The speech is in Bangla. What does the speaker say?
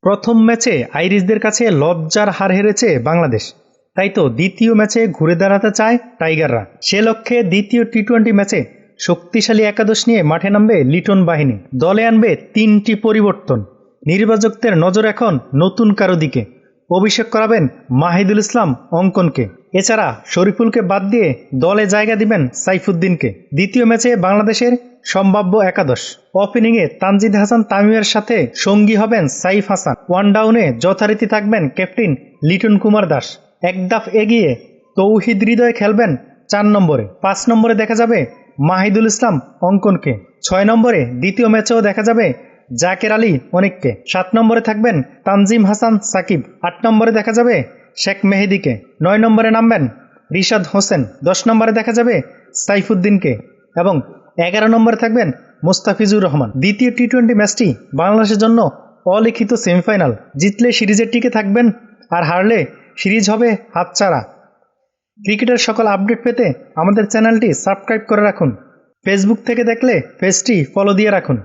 প্রথম ম্যাচে আইরিশদের কাছে লজ্জার হার হেরেছে বাংলাদেশ, তাই তো দ্বিতীয় ম্যাচে ঘুরে দাঁড়াতে চায় টাইগাররা। সে লক্ষ্যে দ্বিতীয় টি-20 ম্যাচে শক্তিশালী একাদশ নিয়ে মাঠে নামবে লিটন বাহিনী। দলে আনবে 3টি পরিবর্তন। নির্বাচকদের নজর এখন নতুন কারো দিকে। অভিষেক করাবেন মাহিদুল ইসলাম অঙ্কনকে। এছাড়া শরীফুলকে বাদ দিয়ে দলে জায়গা দিবেন সাইফুদ্দিনকে। দ্বিতীয় ম্যাচে বাংলাদেশের সম্ভাব্য একাদশ: ওপেনিংয়ে তানজিদ হাসান তামিমের সাথে সঙ্গী হবেন সাইফ হাসান। ওয়ান ডাউনে যথারীতি থাকবেন ক্যাপ্টেন লিটন কুমার দাস। এক ধাপ এগিয়ে তৌহিদ হৃদয় খেলবেন 4 নম্বরে। 5 নম্বরে দেখা যাবে মাহিদুল ইসলাম অঙ্কনকে। 6 নম্বরে দ্বিতীয় ম্যাচেও দেখা যাবে জাকের আলী অনিককে। 7 নম্বরে থাকবেন তানজিম হাসান সাকিব। 8 নম্বরে দেখা যাবে শেখ মেহেদীকে। 9 নম্বরে নামবেন রিশাদ হোসেন। 10 নম্বরে দেখা যাবে সাইফুদ্দিনকে এবং 11 নম্বরে থাকবেন মোস্তাফিজুর রহমান। দ্বিতীয় টি-20 ম্যাচটি বাংলাদেশের জন্য অলিখিত সেমিফাইনাল। জিতলে সিরিজে টিকে থাকবেন, আর হারলে সিরিজ হবে হাতছাড়া। ক্রিকেটের সকল আপডেট পেতে আমাদের চ্যানেলটি সাবস্ক্রাইব করে রাখুন। ফেসবুক থেকে দেখলে পেজটি ফলো দিয়ে রাখুন।